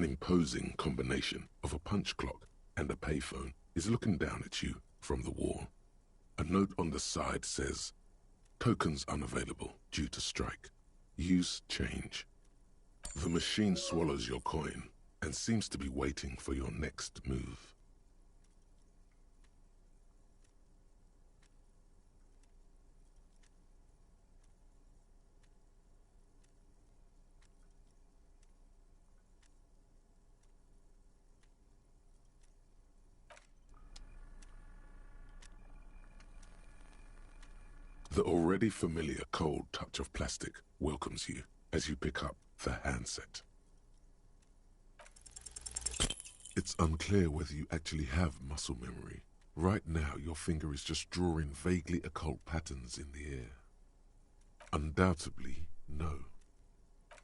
An imposing combination of a punch clock and a payphone is looking down at you from the wall. A note on the side says, "Tokens unavailable due to strike. Use change." The machine swallows your coin and seems to be waiting for your next move. The already familiar cold touch of plastic welcomes you as you pick up the handset. It's unclear whether you actually have muscle memory. Right now, your finger is just drawing vaguely occult patterns in the air. Undoubtedly, no.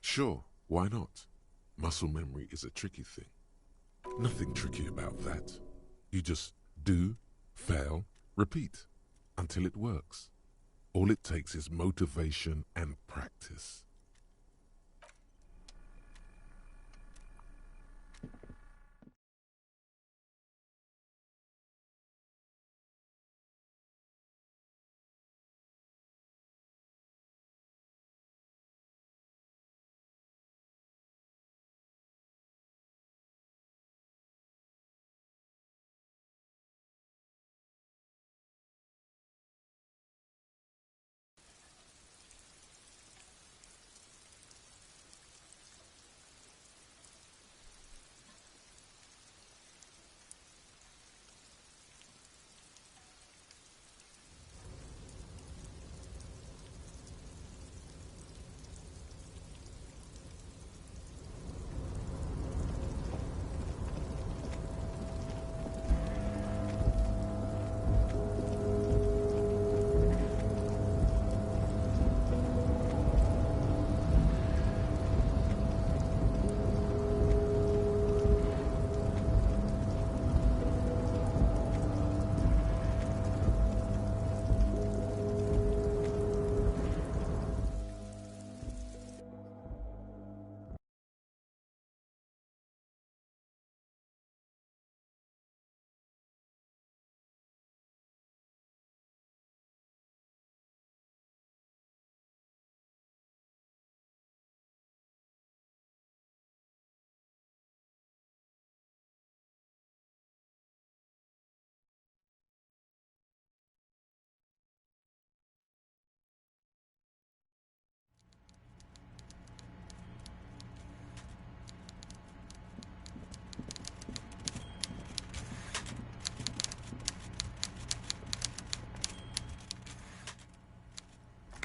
Sure, why not? Muscle memory is a tricky thing. Nothing tricky about that. You just do, fail, repeat, until it works. All it takes is motivation and practice.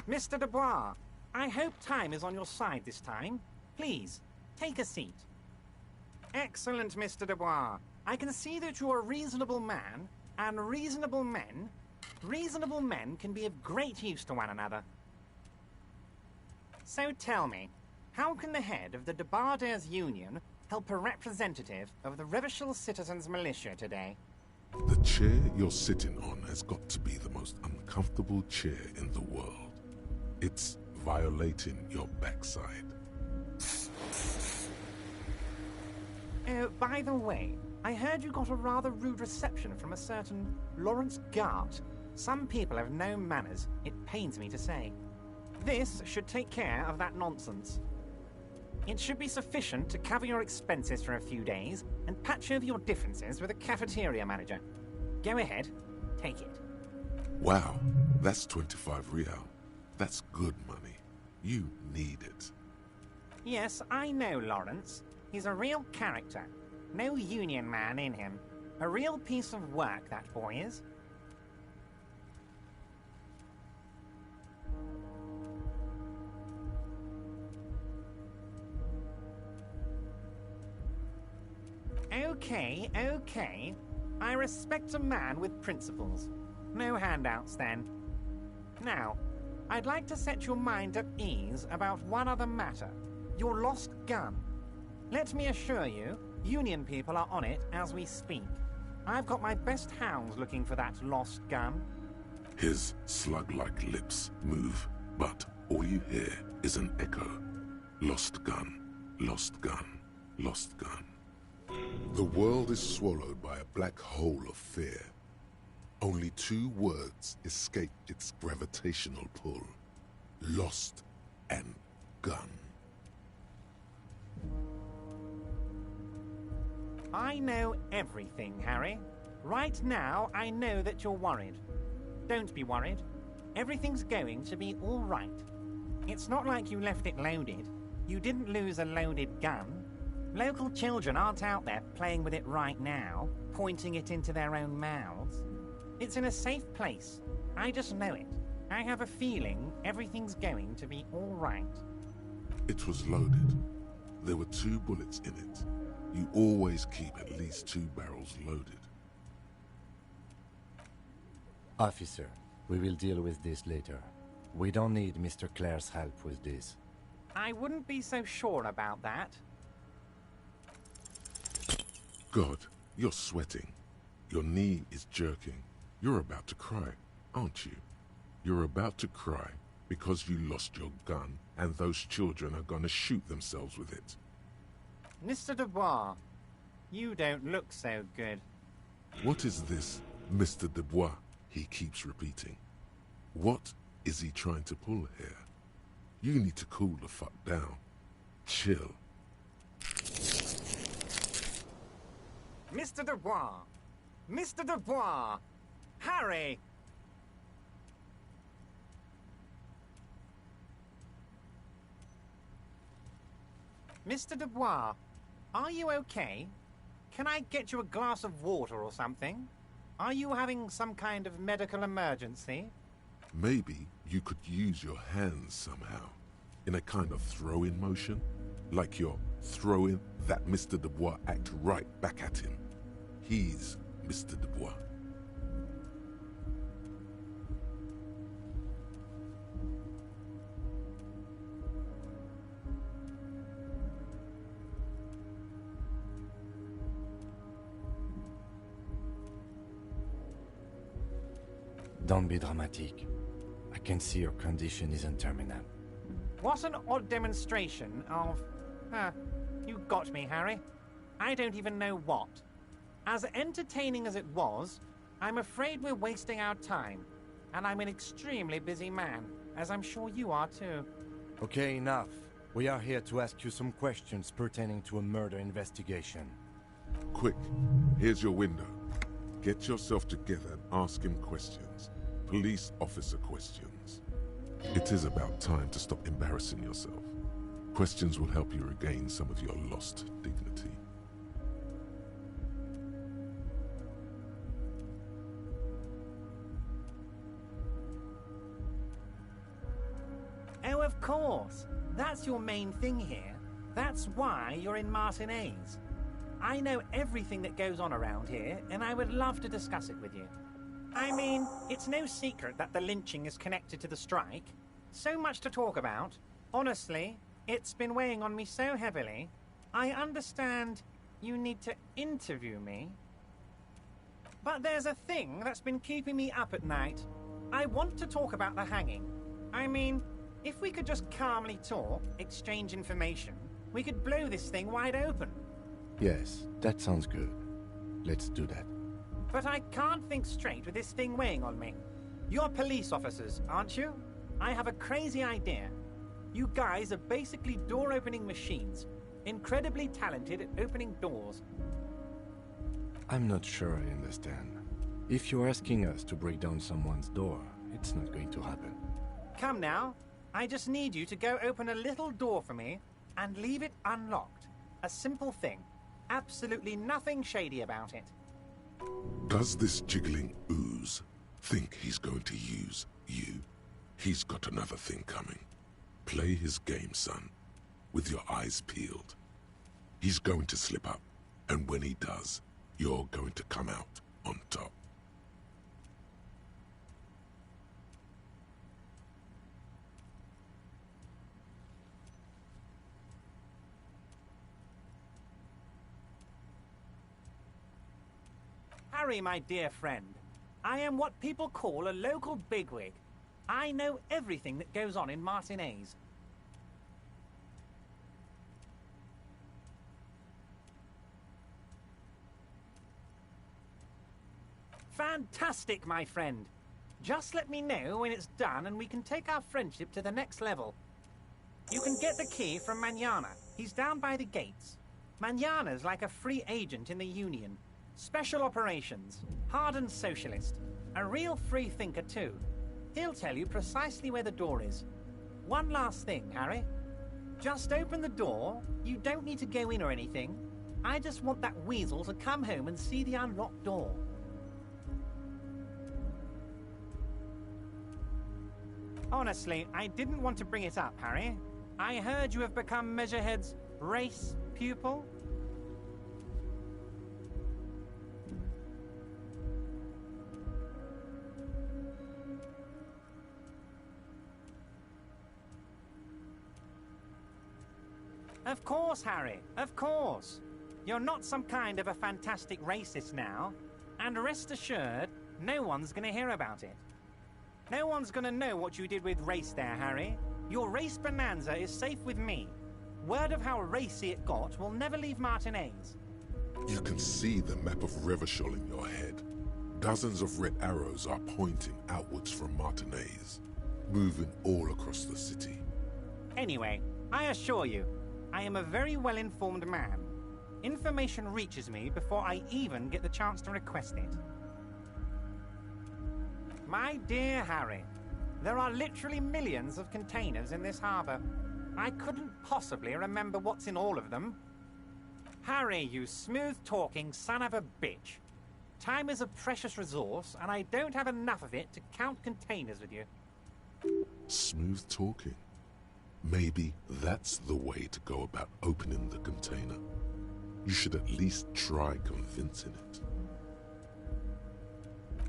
Mr. Dubois, I hope time is on your side this time. Please, take a seat. Excellent, Mr. Dubois. I can see that you're a reasonable man, and reasonable men can be of great use to one another. So tell me, how can the head of the Debarders Union help a representative of the Revachol Citizens Militia today? The chair you're sitting on has got to be the most uncomfortable chair in the world. It's violating your backside. Oh, by the way, I heard you got a rather rude reception from a certain Lawrence Gart. Some people have no manners, it pains me to say. This should take care of that nonsense. It should be sufficient to cover your expenses for a few days and patch over your differences with a cafeteria manager. Go ahead, take it. Wow, that's 25 real. That's good money. You need it. Yes, I know Lawrence. He's a real character. No union man in him. A real piece of work, that boy is. Okay. I respect a man with principles. No handouts, then. Now, I'd like to set your mind at ease about one other matter. Your lost gun. Let me assure you, Union people are on it as we speak. I've got my best hounds looking for that lost gun. His slug-like lips move, but all you hear is an echo. Lost gun, lost gun. lost gun. The world is swallowed by a black hole of fear. Only 2 words escape its gravitational pull. Lost and gun. I know everything, Harry. Right now, I know that you're worried. Don't be worried. Everything's going to be all right. It's not like you left it loaded. You didn't lose a loaded gun. Local children aren't out there playing with it right now, pointing it into their own mouths. It's in a safe place. I just know it. I have a feeling everything's going to be all right. It was loaded. There were 2 bullets in it. You always keep at least 2 barrels loaded. Officer, we will deal with this later. We don't need Mr. Clare's help with this. I wouldn't be so sure about that. God, you're sweating. Your knee is jerking. You're about to cry, aren't you? You're about to cry because you lost your gun and those children are gonna shoot themselves with it. Mr. Dubois, you don't look so good. What is this, Mr. Dubois, he keeps repeating? What is he trying to pull here? You need to cool the fuck down. Chill. Mr. Dubois! Mr. Dubois! Harry! Mr. Dubois, are you okay? Can I get you a glass of water or something? Are you having some kind of medical emergency? Maybe you could use your hands somehow, in a kind of throw-in motion, like you're throwing that Mr. Dubois act right back at him. He's Mr. Dubois. Don't be dramatic. I can see your condition isn't terminal. What an odd demonstration of... you got me, Harry. I don't even know what. As entertaining as it was, I'm afraid we're wasting our time. And I'm an extremely busy man, as I'm sure you are too. Okay, enough. We are here to ask you some questions pertaining to a murder investigation. Quick, here's your window. Get yourself together and ask him questions. Police officer questions. It is about time to stop embarrassing yourself. Questions will help you regain some of your lost dignity. Oh, of course. That's your main thing here. That's why you're in Martinaise. I know everything that goes on around here, and I would love to discuss it with you. I mean, it's no secret that the lynching is connected to the strike. So much to talk about. Honestly, it's been weighing on me so heavily. I understand you need to interview me. But there's a thing that's been keeping me up at night. I want to talk about the hanging. I mean, if we could just calmly talk, exchange information, we could blow this thing wide open. Yes, that sounds good. Let's do that. But I can't think straight with this thing weighing on me. You're police officers, aren't you? I have a crazy idea. You guys are basically door-opening machines. Incredibly talented at opening doors. I'm not sure I understand. If you're asking us to break down someone's door, it's not going to happen. Come now. I just need you to go open a little door for me and leave it unlocked. A simple thing. Absolutely nothing shady about it. Does this jiggling ooze think he's going to use you? He's got another thing coming. Play his game, son, with your eyes peeled. He's going to slip up, and when he does, you're going to come out on top. Harry, my dear friend, I am what people call a local bigwig. I know everything that goes on in Martinaise. Fantastic, my friend. Just let me know when it's done and we can take our friendship to the next level. You can get the key from Manana. He's down by the gates. Manana's like a free agent in the Union. Special operations. Hardened socialist. A real free thinker, too. He'll tell you precisely where the door is. One last thing, Harry. Just open the door. You don't need to go in or anything. I just want that weasel to come home and see the unlocked door. Honestly, I didn't want to bring it up, Harry. I heard you have become Measurehead's race pupil. Of course, Harry, of course. You're not some kind of a fantastic racist now. And rest assured, no one's gonna hear about it. No one's gonna know what you did with race there, Harry. Your race bonanza is safe with me. Word of how racy it got will never leave Martinaise. You can see the map of Revachol in your head. Dozens of red arrows are pointing outwards from Martinaise, moving all across the city. Anyway, I assure you, I am a very well-informed man. Information reaches me before I even get the chance to request it. My dear Harry, there are literally millions of containers in this harbor. I couldn't possibly remember what's in all of them. Harry, you smooth-talking son of a bitch. Time is a precious resource, and I don't have enough of it to count containers with you. Smooth talking. Maybe that's the way to go about opening the container. You should at least try convincing it.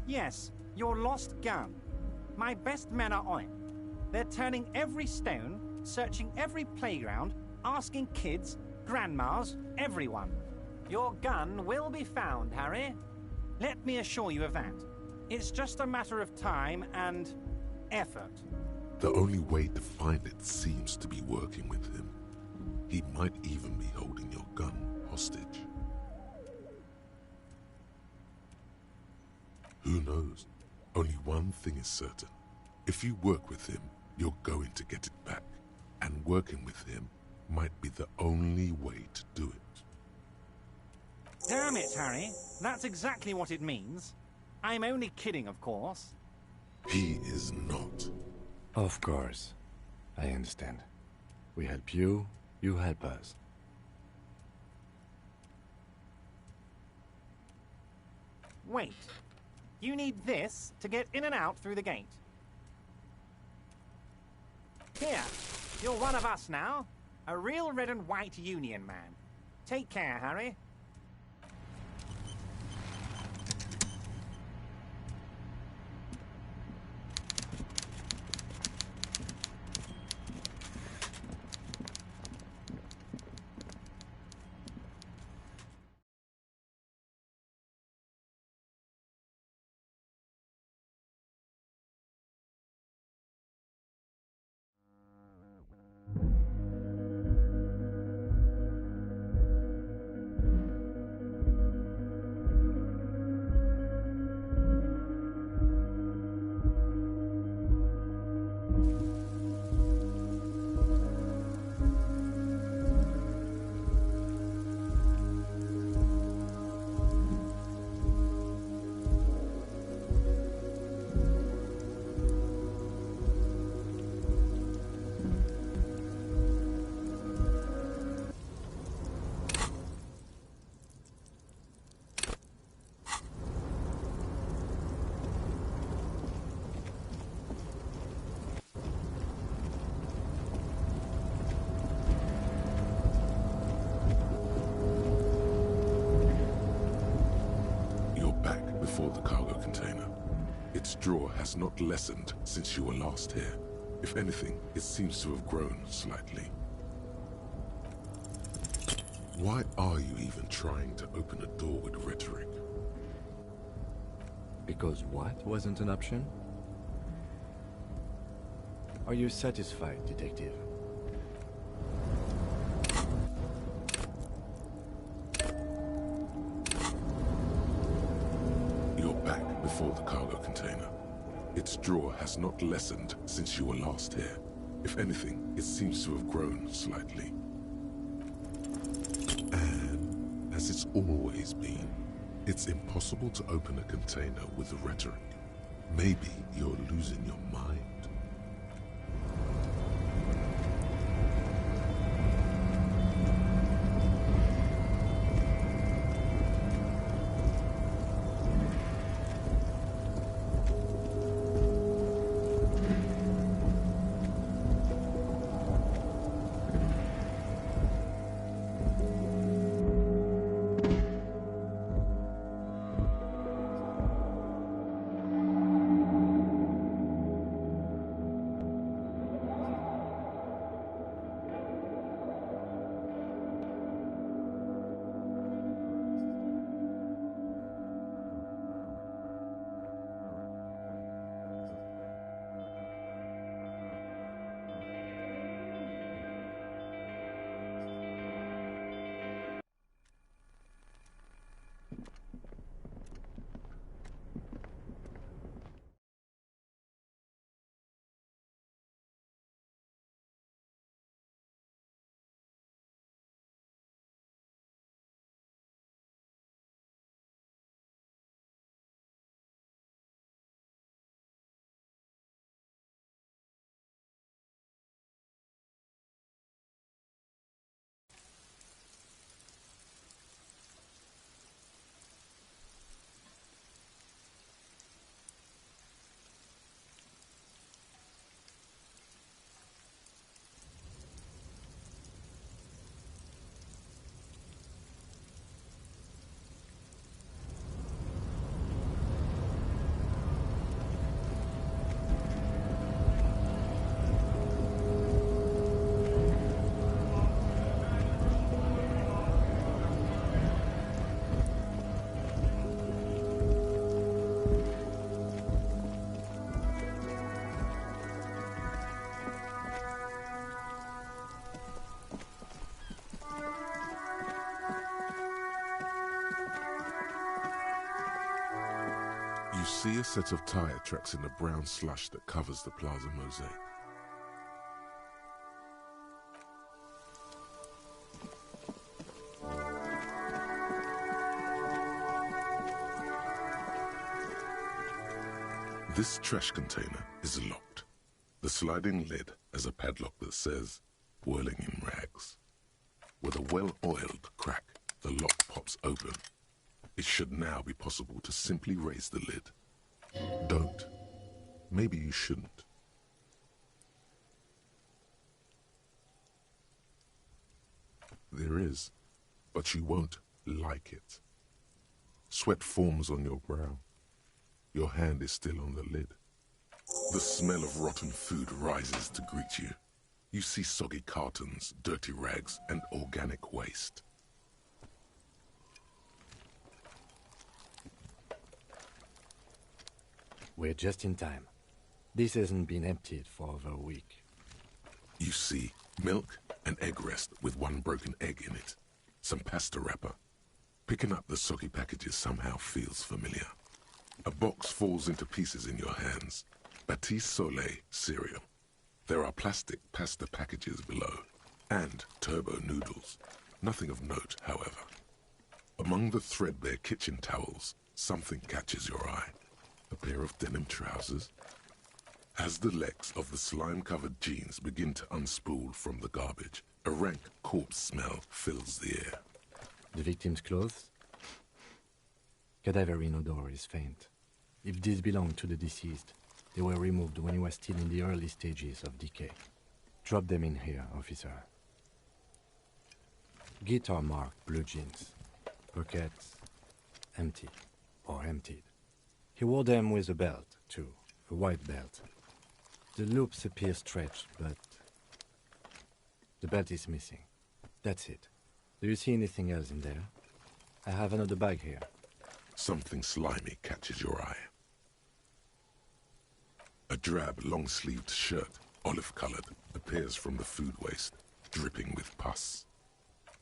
Yes, your lost gun. My best men are on it. They're turning every stone, searching every playground, asking kids, grandmas, everyone. Your gun will be found, Harry. Let me assure you of that. It's just a matter of time and effort. The only way to find it seems to be working with him. He might even be holding your gun hostage. Who knows? Only one thing is certain. If you work with him, you're going to get it back. And working with him might be the only way to do it. Damn it, Harry. That's exactly what it means. I'm only kidding, of course. He is not. Of course. I understand. We help you, you help us. Wait. You need this to get in and out through the gate. Here, you're one of us now. A real red and white Union man. Take care, Harry. For the cargo container. Its drawer has not lessened since you were last here. If anything, it seems to have grown slightly. Why are you even trying to open a door with rhetoric? Because what wasn't an option? Are you satisfied, detective? before the cargo container. Its drawer has not lessened since you were last here. If anything, it seems to have grown slightly. And, as it's always been, it's impossible to open a container with rhetoric. Maybe you're losing your mind. You see a set of tire tracks in the brown slush that covers the plaza mosaic. This trash container is locked. The sliding lid has a padlock that says, "Whirling in rags." With a well-oiled crack, the lock pops open. It should now be possible to simply raise the lid. Don't. Maybe you shouldn't. There is, but you won't like it. Sweat forms on your brow. Your hand is still on the lid. The smell of rotten food rises to greet you. You see soggy cartons, dirty rags, and organic waste. We're just in time. This hasn't been emptied for over a week. You see milk and egg rest with one broken egg in it. Some pasta wrapper. Picking up the soggy packages somehow feels familiar. A box falls into pieces in your hands. Baptiste Soleil cereal. There are plastic pasta packages below. And turbo noodles. Nothing of note, however. Among the threadbare kitchen towels, something catches your eye. A pair of denim trousers. As the legs of the slime-covered jeans begin to unspool from the garbage, a rank corpse smell fills the air. The victim's clothes? Cadaverine odor is faint. If these belong to the deceased, they were removed when he was still in the early stages of decay. Drop them in here, officer. Guitar-marked blue jeans. Pockets empty or emptied. He wore them with a belt, too, a white belt. The loops appear stretched, but the belt is missing. That's it. Do you see anything else in there? I have another bag here. Something slimy catches your eye. A drab, long-sleeved shirt, olive-colored, appears from the food waste, dripping with pus.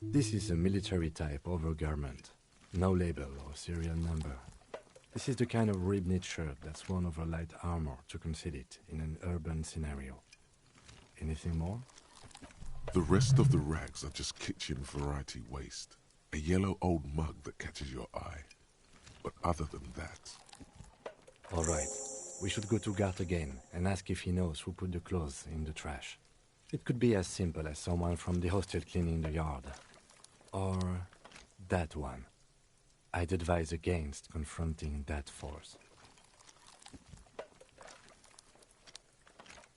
This is a military-type overgarment. No label or serial number. This is the kind of rib-knit shirt that's worn over light armor to conceal it in an urban scenario. Anything more? The rest of the rags are just kitchen variety waste. A yellow old mug that catches your eye. But other than that... All right. We should go to Gart again and ask if he knows who put the clothes in the trash. It could be as simple as someone from the hostel cleaning the yard. Or that one. I'd advise against confronting that force.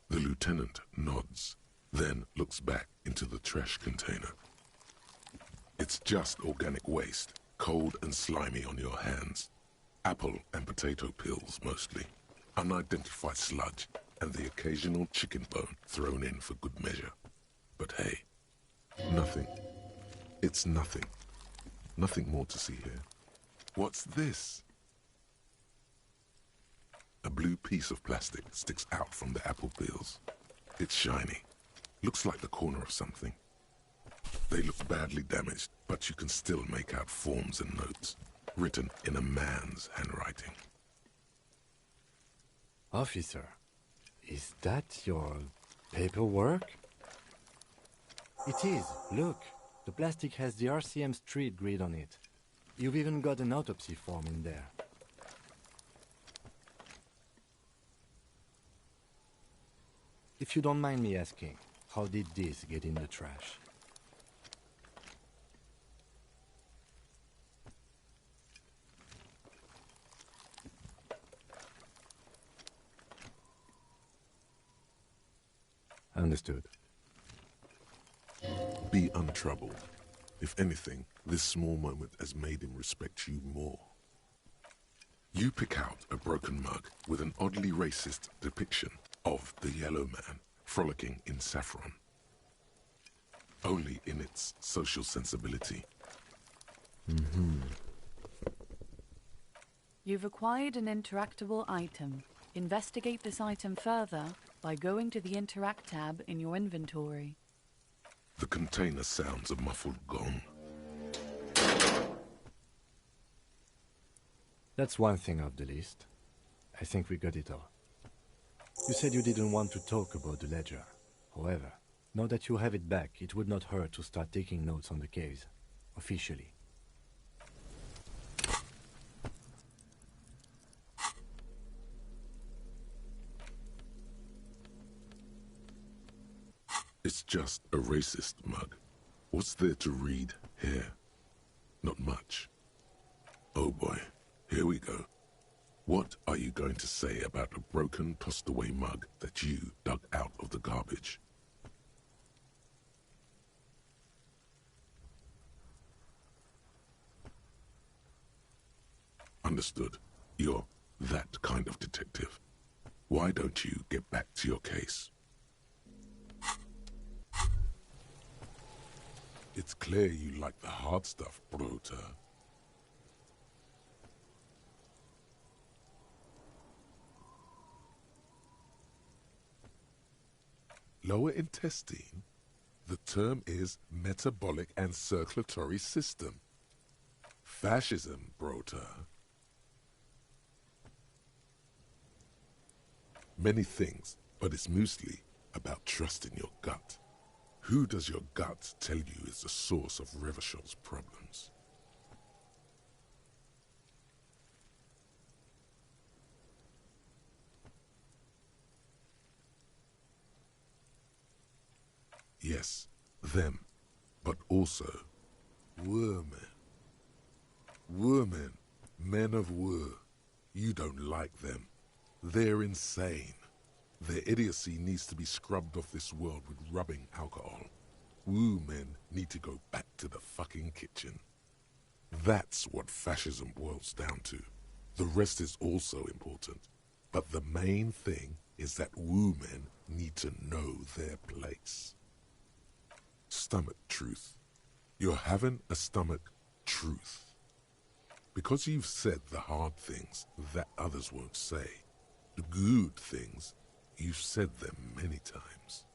The lieutenant nods, then looks back into the trash container. It's just organic waste, cold and slimy on your hands. Apple and potato peels, mostly. Unidentified sludge, and the occasional chicken bone thrown in for good measure. But hey, nothing. It's nothing. Nothing more to see here. What's this? A blue piece of plastic sticks out from the apple peels. It's shiny. Looks like the corner of something. They look badly damaged, but you can still make out forms and notes, written in a man's handwriting. Officer, is that your paperwork? It is. Look, the plastic has the RCM street grid on it. You've even got an autopsy form in there. If you don't mind me asking, how did this get in the trash? Understood. Be untroubled. If anything, this small moment has made him respect you more. You pick out a broken mug with an oddly racist depiction of the yellow man frolicking in saffron. Only in its social sensibility. You've acquired an interactable item. Investigate this item further by going to the Interact tab in your inventory. The container sounds a muffled gong. That's one thing off the list. I think we got it all. You said you didn't want to talk about the ledger. However, now that you have it back, it would not hurt to start taking notes on the case. Officially. It's just a racist mug. What's there to read here? Not much. Oh boy, here we go. What are you going to say about a broken, tossed-away mug that you dug out of the garbage? Understood. You're that kind of detective. Why don't you get back to your case? It's clear you like the hard stuff, Bruder. Lower intestine? The term is metabolic and circulatory system. Fascism, Bruder. Many things, but it's mostly about trusting your gut. Who does your gut tell you is the source of Revachel's problems? Yes, them, but also women. Women, men of war. You don't like them. They're insane. Their idiocy needs to be scrubbed off this world with rubbing alcohol. Woo men need to go back to the fucking kitchen. That's what fascism boils down to. The rest is also important. But the main thing is that woo men need to know their place. Stomach truth. You're having a stomach truth. Because you've said the hard things that others won't say. The good things, you've said them many times.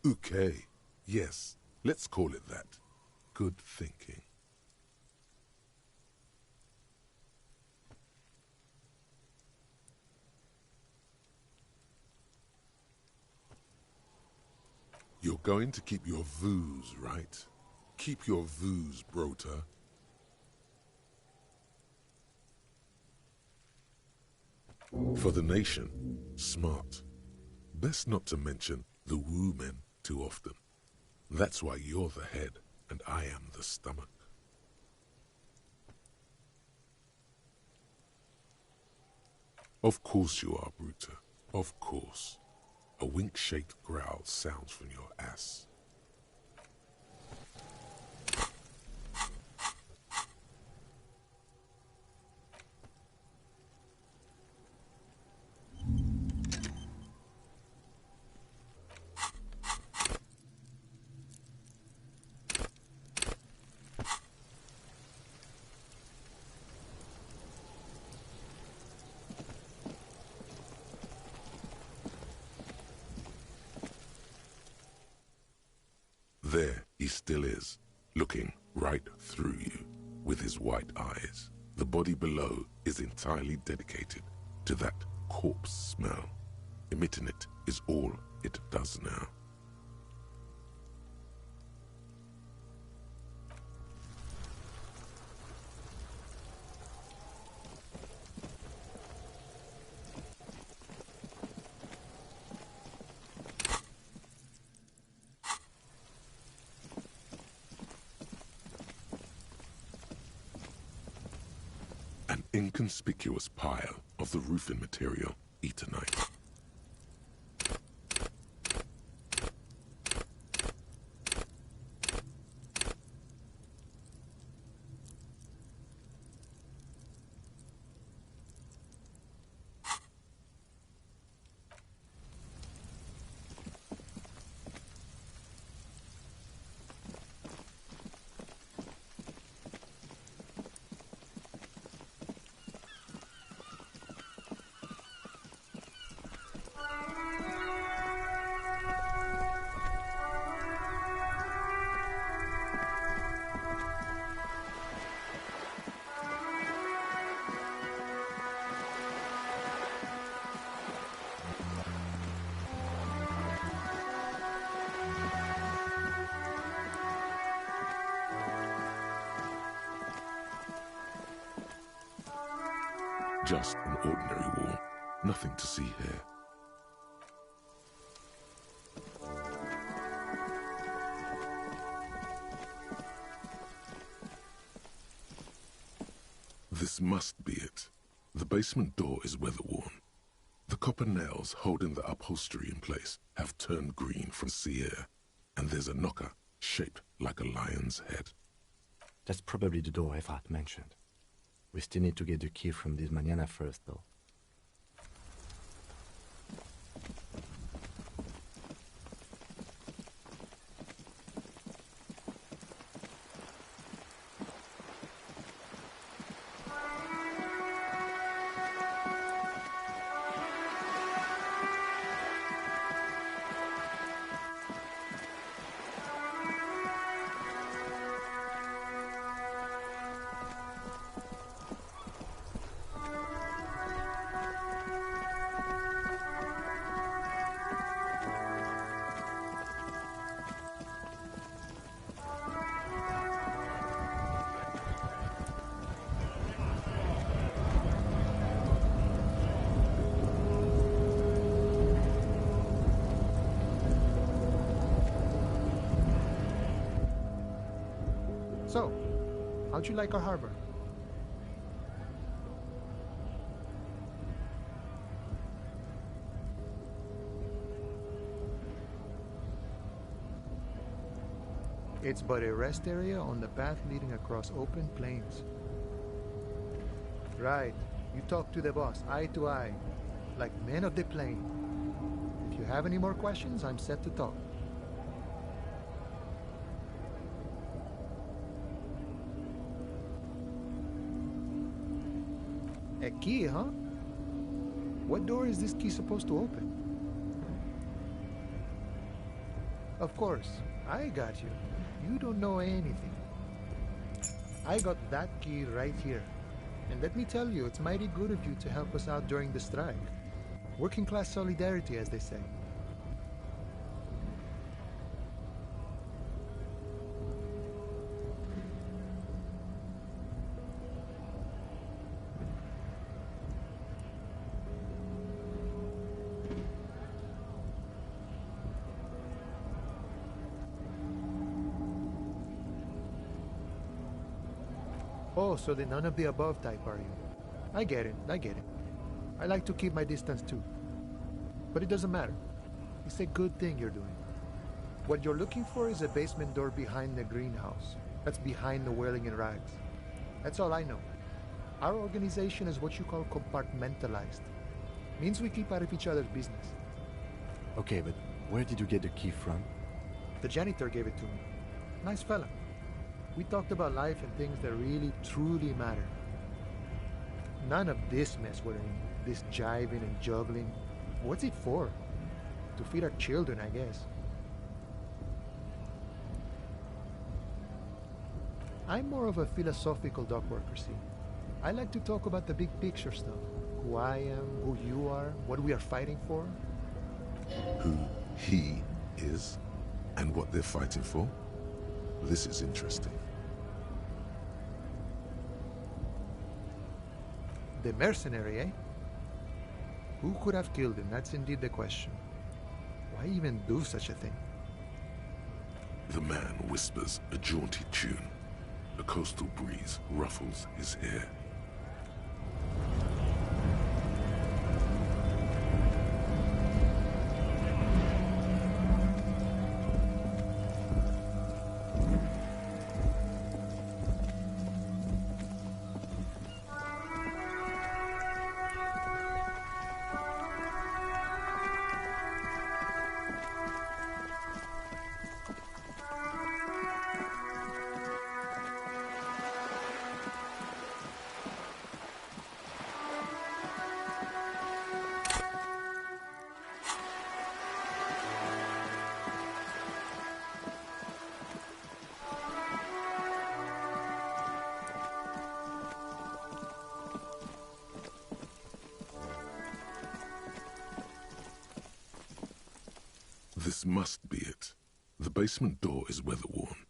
Okay, yes, let's call it that. good thinking. You're going to keep your vooz, right? Keep your vooz, Brota. For the nation, smart. Best not to mention the woo men too often. That's why you're the head and I am the stomach. Of course you are, Bruta. Of course. A wink-shaped growl sounds from your ass. There he still is, looking right through you with his white eyes. The body below is entirely dedicated to that corpse smell. Emitting it is all it does now. An inconspicuous pile of the roofing material, Eternite. Just an ordinary wall, nothing to see here. This must be it. The basement door is weather-worn. The copper nails holding the upholstery in place have turned green from sea air, and there's a knocker shaped like a lion's head. That's probably the door Efrat mentioned. We still need to get the key from this manana first, though. So, how'd you like our harbor? It's but a rest area on the path leading across open plains. Right, you talk to the boss, eye to eye, like men of the plain. If you have any more questions, I'm set to talk. A key, huh? What door is this key supposed to open? Of course, I got you. You don't know anything. I got that key right here. And let me tell you, it's mighty good of you to help us out during the strike. Working class solidarity, as they say. Oh, so the none of the above type, are you? I get it, I get it. I like to keep my distance too. But it doesn't matter. It's a good thing you're doing. What you're looking for is a basement door behind the greenhouse. That's behind the wailing in rags. That's all I know. Our organization is what you call compartmentalized. Means we keep out of each other's business. Okay, but where did you get the key from? The janitor gave it to me. Nice fella. We talked about life and things that really, truly matter. None of this mess we're in, this jiving and juggling. What's it for? To feed our children, I guess. I'm more of a philosophical dock worker, see. I like to talk about the big picture stuff. Who I am, who you are, what we are fighting for. Who he is and what they're fighting for? This is interesting. The mercenary, eh? Who could have killed him? That's indeed the question. Why even do such a thing? The man whispers a jaunty tune. A coastal breeze ruffles his hair. This must be it. The basement door is weather-worn.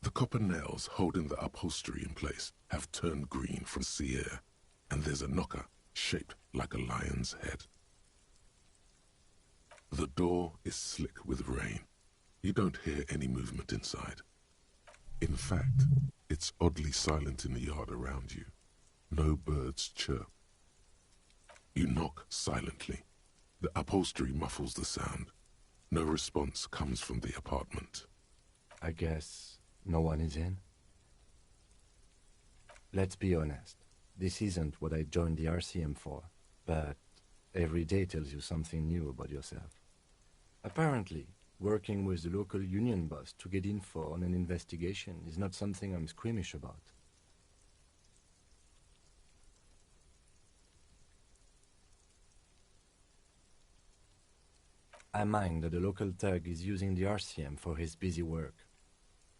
The copper nails holding the upholstery in place have turned green from sea air, and there's a knocker shaped like a lion's head. The door is slick with rain. You don't hear any movement inside. In fact, it's oddly silent in the yard around you. No birds chirp. You knock silently. The upholstery muffles the sound. No response comes from the apartment. I guess no one is in. Let's be honest. This isn't what I joined the RCM for, but every day tells you something new about yourself. Apparently, working with the local union boss to get info on an investigation is not something I'm squeamish about. I mind that the local thug is using the RCM for his busy work.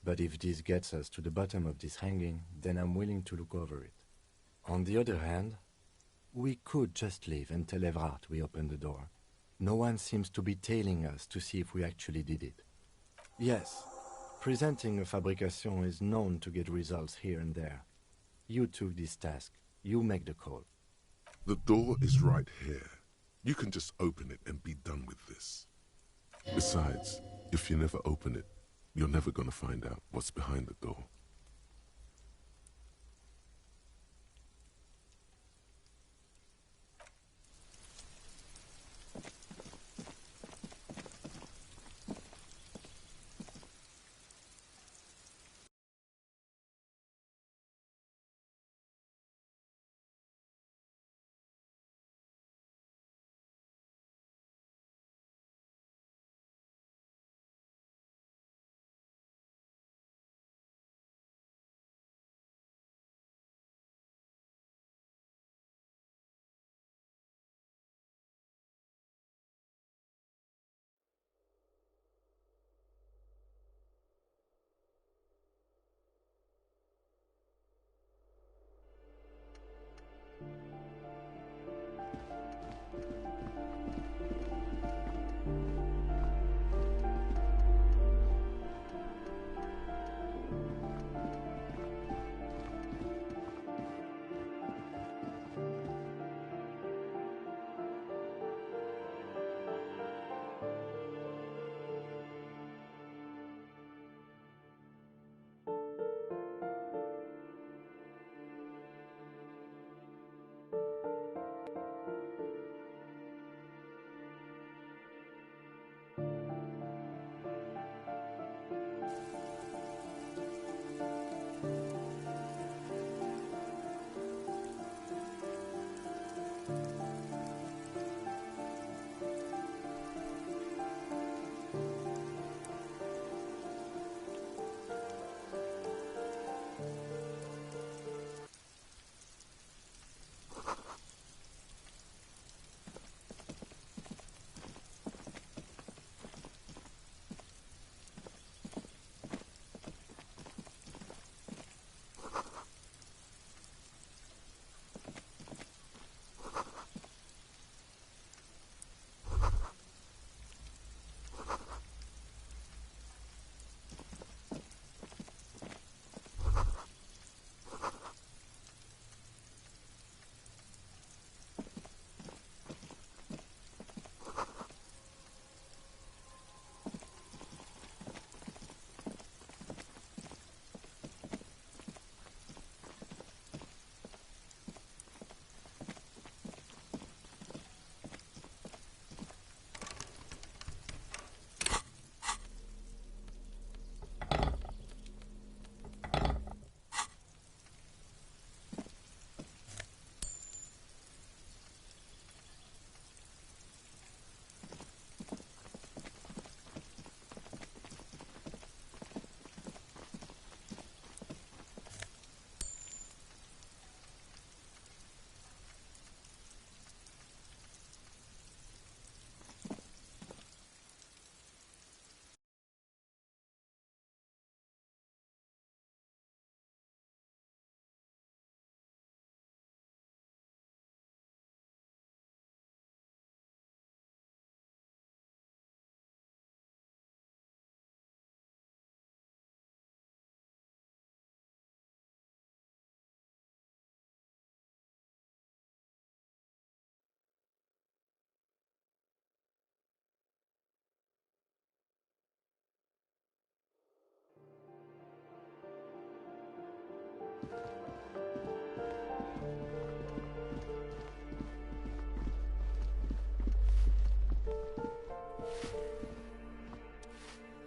But if this gets us to the bottom of this hanging, then I'm willing to look over it. On the other hand, we could just leave and tell Evrard we opened the door. No one seems to be tailing us to see if we actually did it. Yes, presenting a fabrication is known to get results here and there. You took this task. You make the call. The door is right here. You can just open it and be done with this. Besides, if you never open it, you're never going to find out what's behind the door.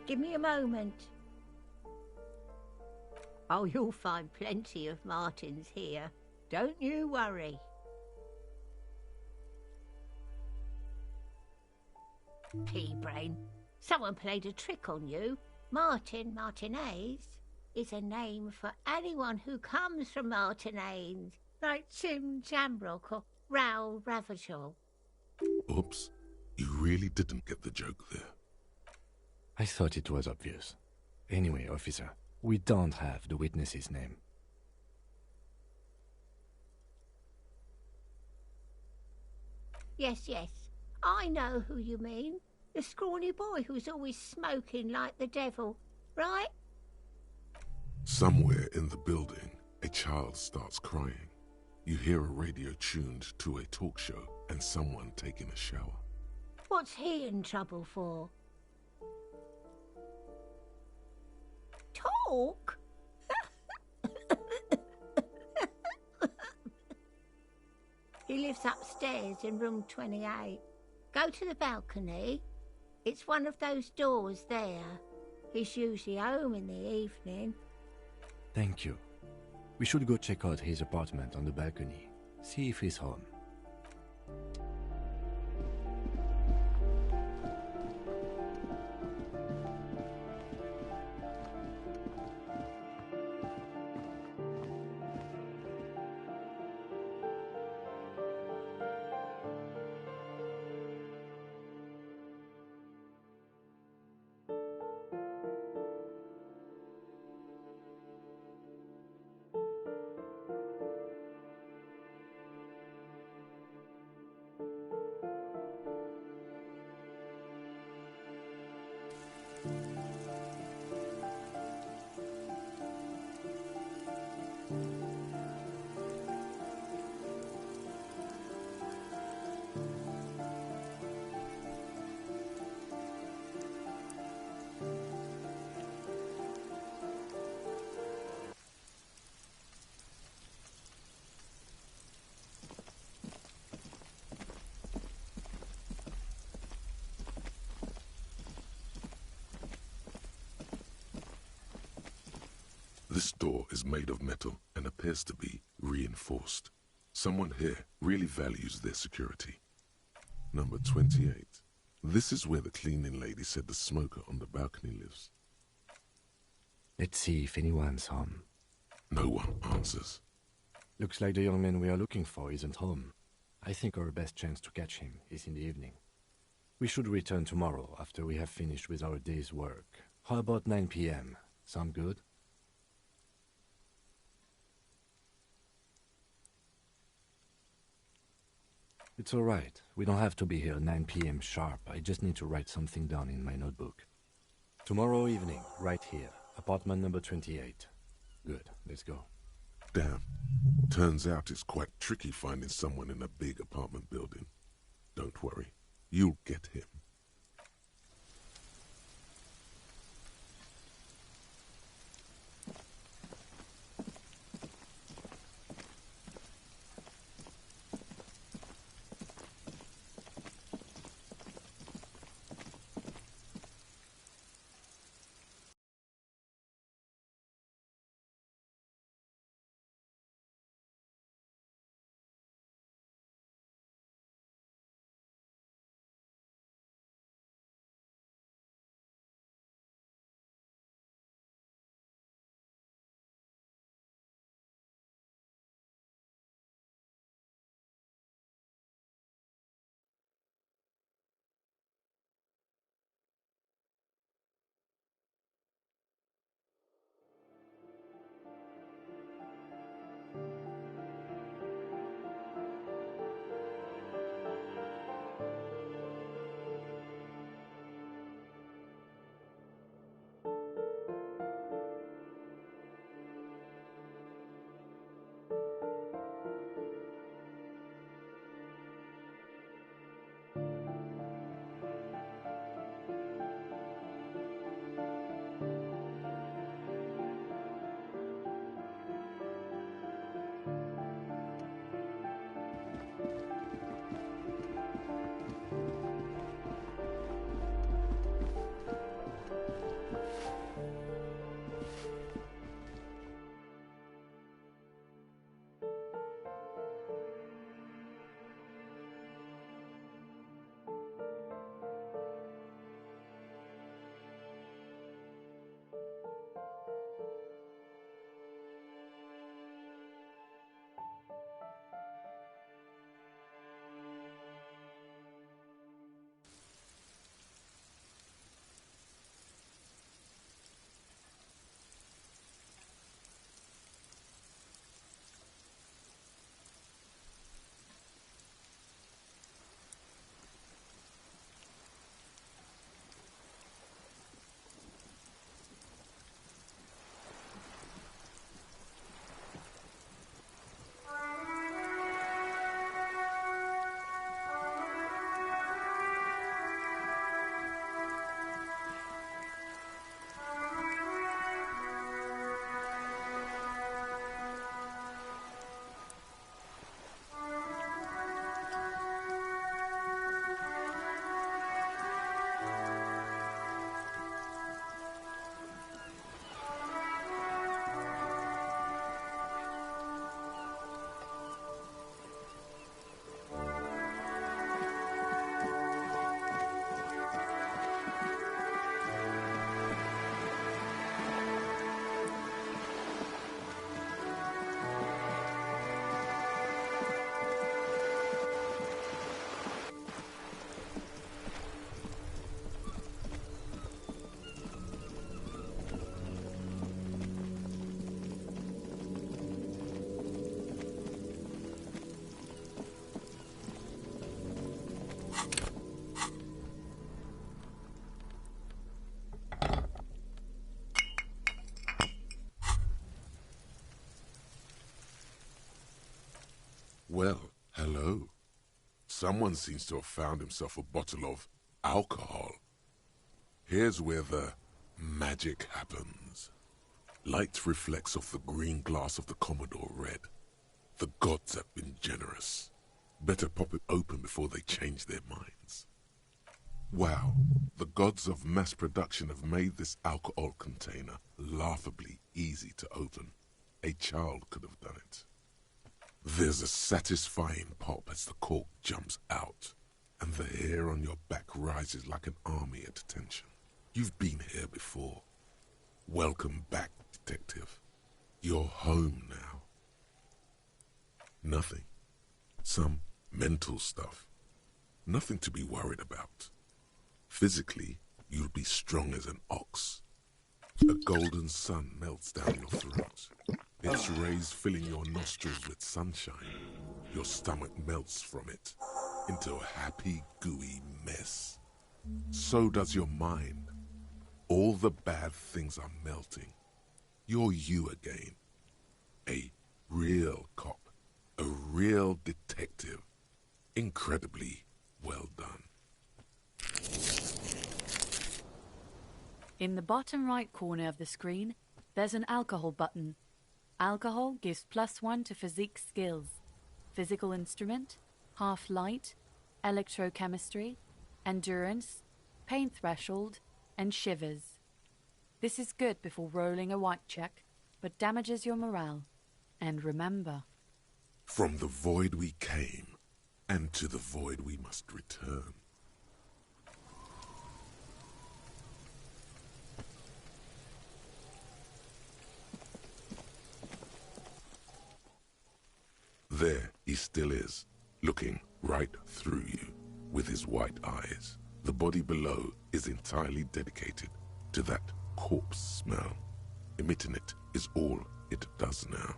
Give me a moment. Oh, you'll find plenty of Martins here. Don't you worry. Pea-brain, someone played a trick on you. Martinaise is a name for anyone who comes from Martinaise, like Tim Jambrock or Raoul Ravachol. Oops, you really didn't get the joke there. I thought it was obvious. Anyway, officer, we don't have the witness's name. Yes, I know who you mean. The scrawny boy who's always smoking like the devil, right? Somewhere in the building, a child starts crying. You hear a radio tuned to a talk show and someone taking a shower. What's he in trouble for? Talk? He lives upstairs in room 28. Go to the balcony. It's one of those doors there. He's usually home in the evening. Thank you. We should go check out his apartment on the balcony. See if he's home. This door is made of metal and appears to be reinforced. Someone here really values their security. Number 28. This is where the cleaning lady said the smoker on the balcony lives. Let's see if anyone's home. No one answers. Looks like the young man we are looking for isn't home. I think our best chance to catch him is in the evening. We should return tomorrow after we have finished with our day's work. How about 9 p.m.? Sound good? It's all right. We don't have to be here 9 p.m. sharp. I just need to write something down in my notebook. Tomorrow evening, right here. Apartment number 28. Good. Let's go. Damn. Turns out it's quite tricky finding someone in a big apartment building. Don't worry. You'll get him. Well, hello. Someone seems to have found himself a bottle of alcohol. Here's where the magic happens. Light reflects off the green glass of the Commodore red. The gods have been generous. Better pop it open before they change their minds. Wow, the gods of mass production have made this alcohol container laughably easy to open. A child could have done it. There's a satisfying pop as the cork jumps out, and the hair on your back rises like an army at attention. You've been here before. Welcome back, detective. You're home now. Nothing. Some mental stuff. Nothing to be worried about. Physically, you'll be strong as an ox. A golden sun melts down your throat. Its rays filling your nostrils with sunshine. Your stomach melts from it into a happy, gooey mess. So does your mind. All the bad things are melting. You're you again. A real cop. A real detective. Incredibly well done. In the bottom right corner of the screen, there's an alcohol button. Alcohol gives +1 to physique skills. Physical instrument, half light, electrochemistry, endurance, pain threshold, and shivers. This is good before rolling a white check, but damages your morale. And remember, from the void we came, and to the void we must return. There he still is, looking right through you with his white eyes. The body below is entirely dedicated to that corpse smell. Emitting it is all it does now.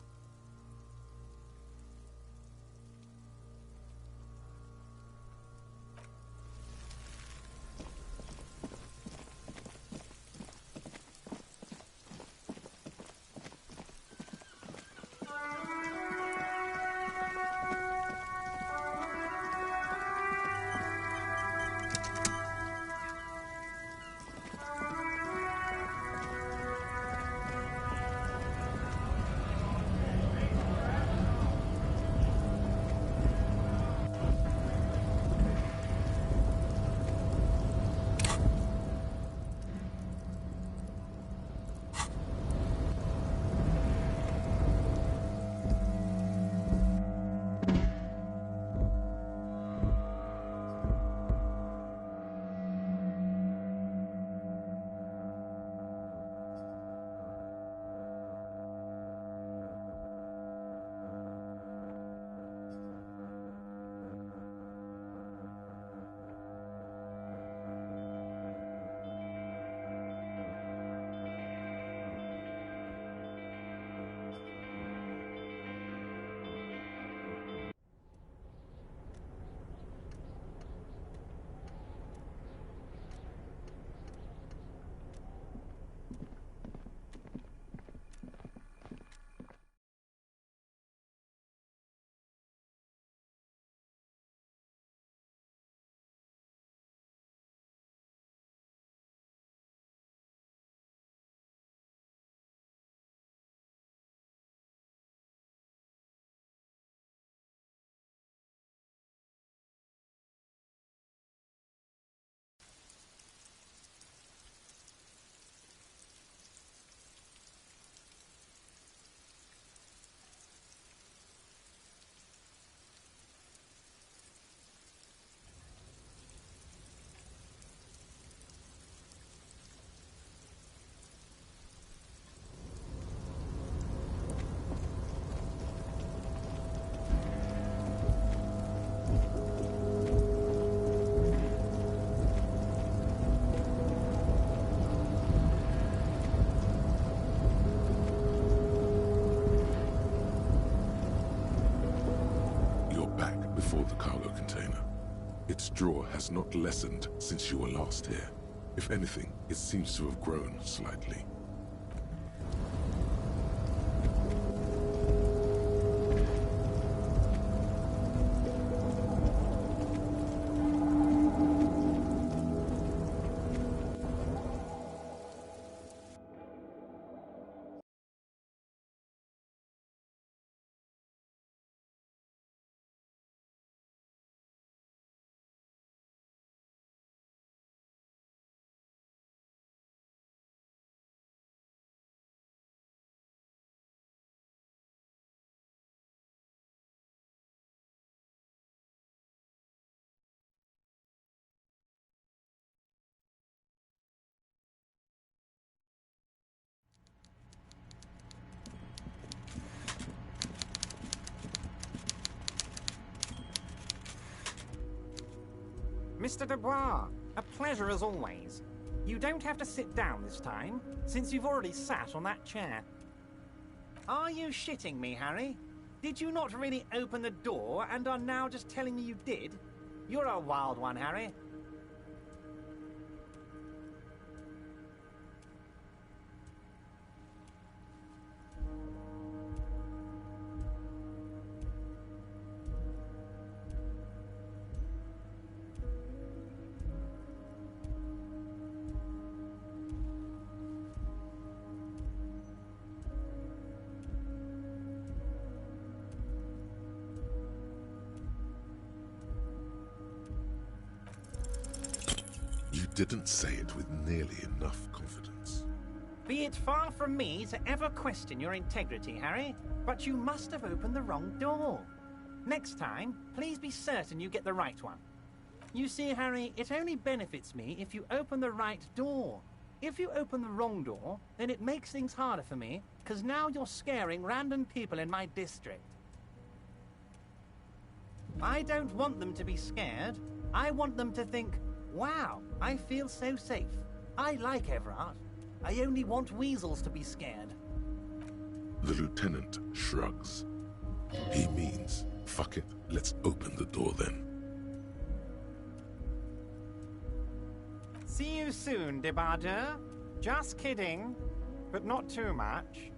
Before the cargo container. Its drawer has not lessened since you were last here. If anything, it seems to have grown slightly. Mr. Dubois, a pleasure as always. You don't have to sit down this time, since you've already sat on that chair. Are you shitting me, Harry? Did you not really open the door and are now just telling me you did? You're a wild one, Harry. You didn't say it with nearly enough confidence. Be it far from me to ever question your integrity, Harry, but you must have opened the wrong door. Next time, please be certain you get the right one. You see, Harry, it only benefits me if you open the right door. If you open the wrong door, then it makes things harder for me, because now you're scaring random people in my district. I don't want them to be scared. I want them to think, wow, I feel so safe. I like Everard. I only want weasels to be scared. The lieutenant shrugs. He means, fuck it, let's open the door then. See you soon, Debardeur. Just kidding, but not too much.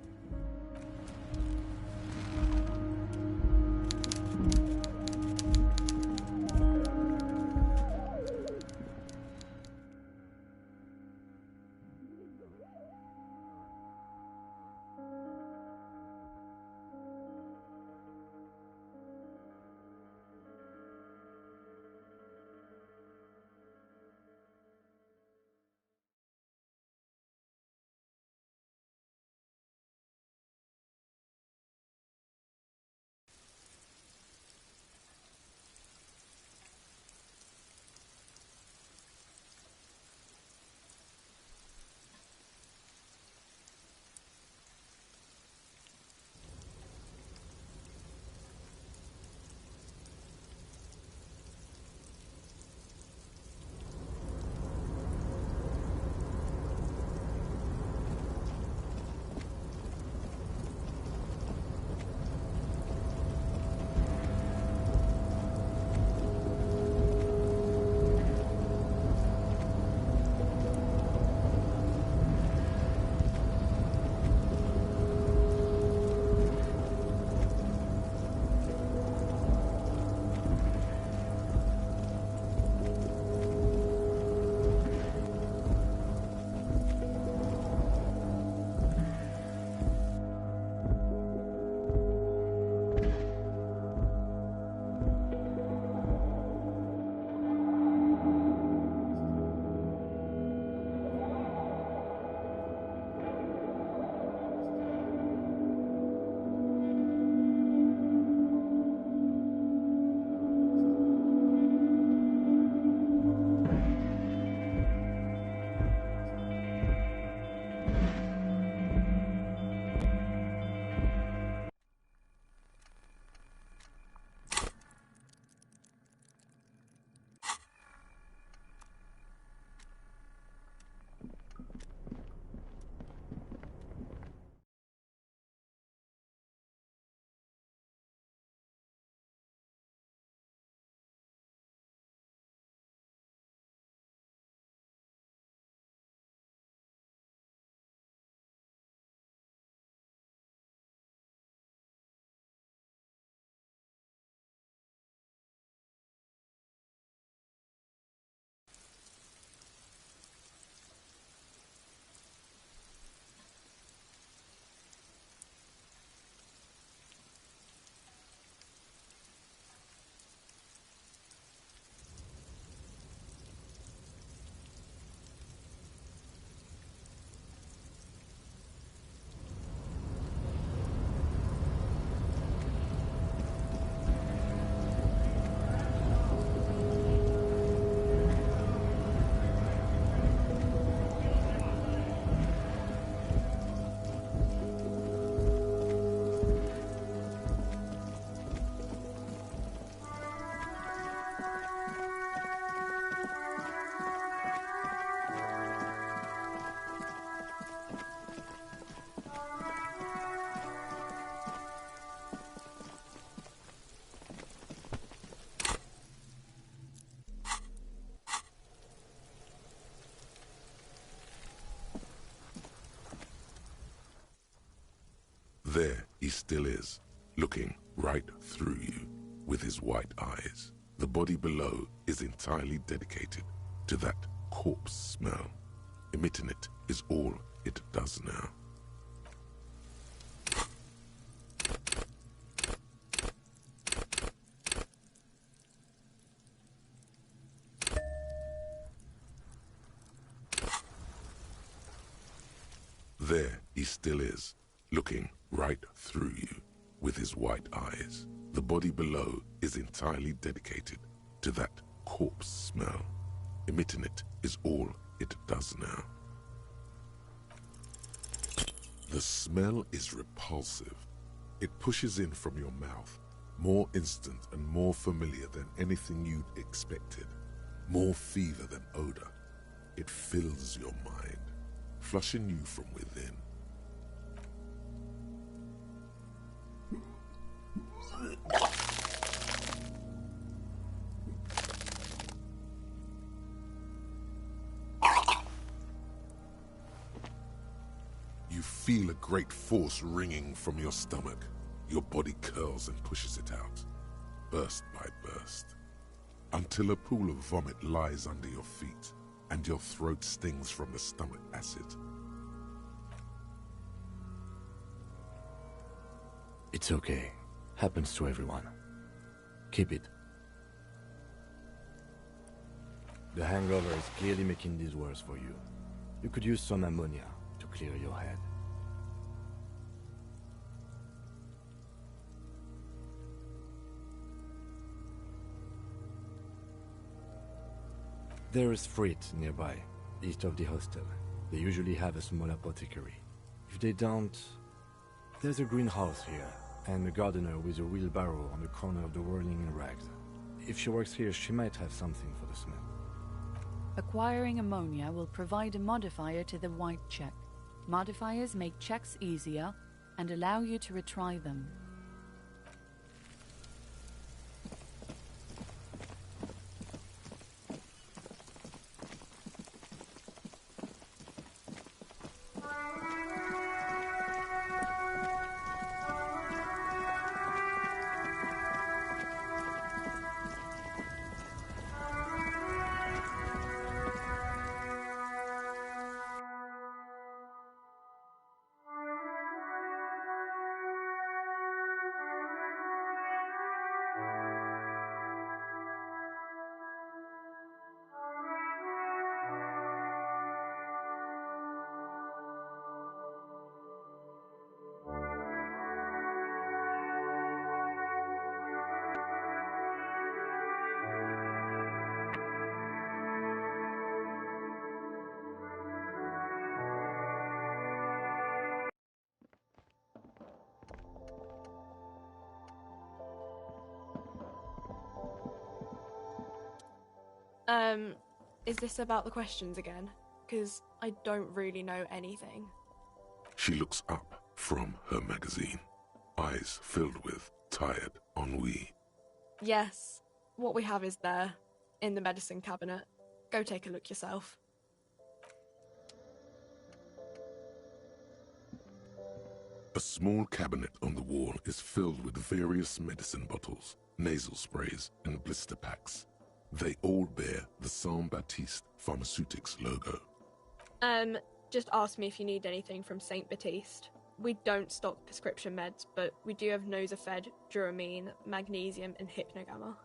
he still is, looking right through you with his white eyes. The body below is entirely dedicated to that corpse smell. Emitting it is all it does now. There he still is, looking right through you with his white eyes. The body below is entirely dedicated to that corpse smell. Emitting it is all it does now. The smell is repulsive. It pushes in from your mouth, more instant and more familiar than anything you'd expected. More fever than odor. It fills your mind, flushing you from within. You feel a great force ringing from your stomach. Your body curls and pushes it out, burst by burst, until a pool of vomit lies under your feet and your throat stings from the stomach acid. It's okay. Happens to everyone. Keep it. The hangover is clearly making this worse for you. You could use some ammonia to clear your head. There is Frit nearby, east of the hostel. They usually have a small apothecary. If they don't, there's a greenhouse here, and a gardener with a wheelbarrow on the corner of the whirling rags. If she works here, she might have something for the smell. Acquiring ammonia will provide a modifier to the white check. Modifiers make checks easier and allow you to retry them. Is this about the questions again? Because I don't really know anything. She looks up from her magazine, eyes filled with tired ennui. Yes, what we have is there, in the medicine cabinet. Go take a look yourself. A small cabinet on the wall is filled with various medicine bottles, nasal sprays, and blister packs. They all bear the Saint Baptiste Pharmaceutics logo. Just ask me if you need anything from Saint Baptiste. We don't stock prescription meds, but we do have Nosafed, Duramine, magnesium, and Hypnogamma.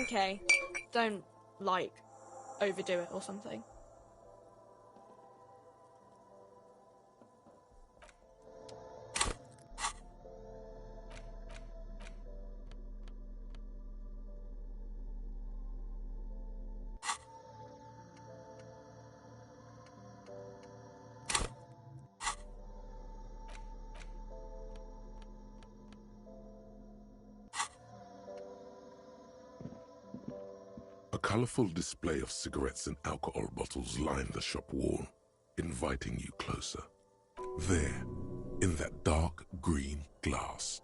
Okay, don't, overdo it or something. A colourful display of cigarettes and alcohol bottles line the shop wall, inviting you closer. There, in that dark green glass,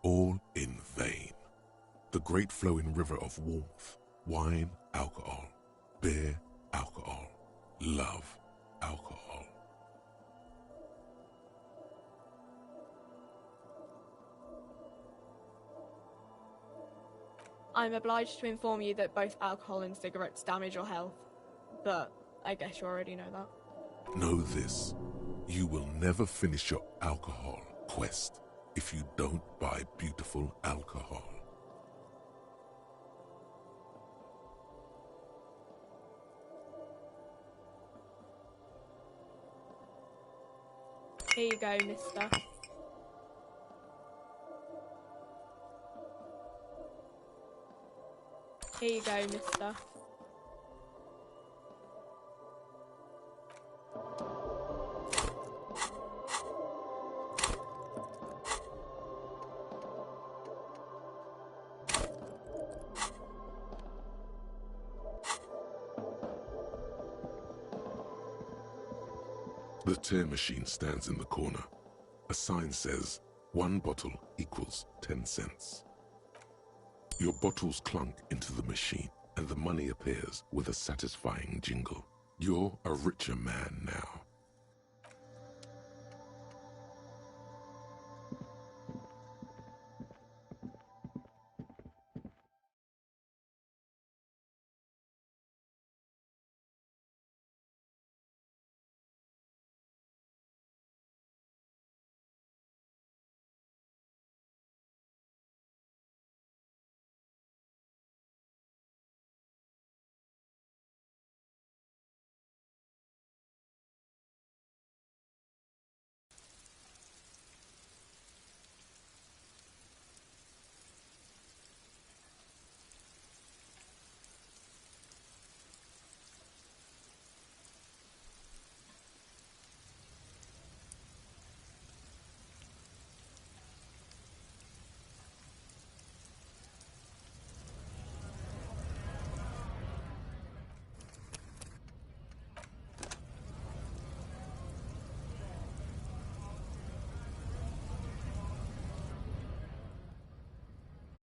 all in vain. The great flowing river of warmth, wine, alcohol, beer, alcohol, love alcohol. I'm obliged to inform you that both alcohol and cigarettes damage your health, but I guess you already know that. Know this, you will never finish your alcohol quest if you don't buy beautiful alcohol. Here you go, mister. Here you go, mister. The tear machine stands in the corner. A sign says, 1 bottle equals 10 cents. Your bottles clunk into the machine, and the money appears with a satisfying jingle. You're a richer man now.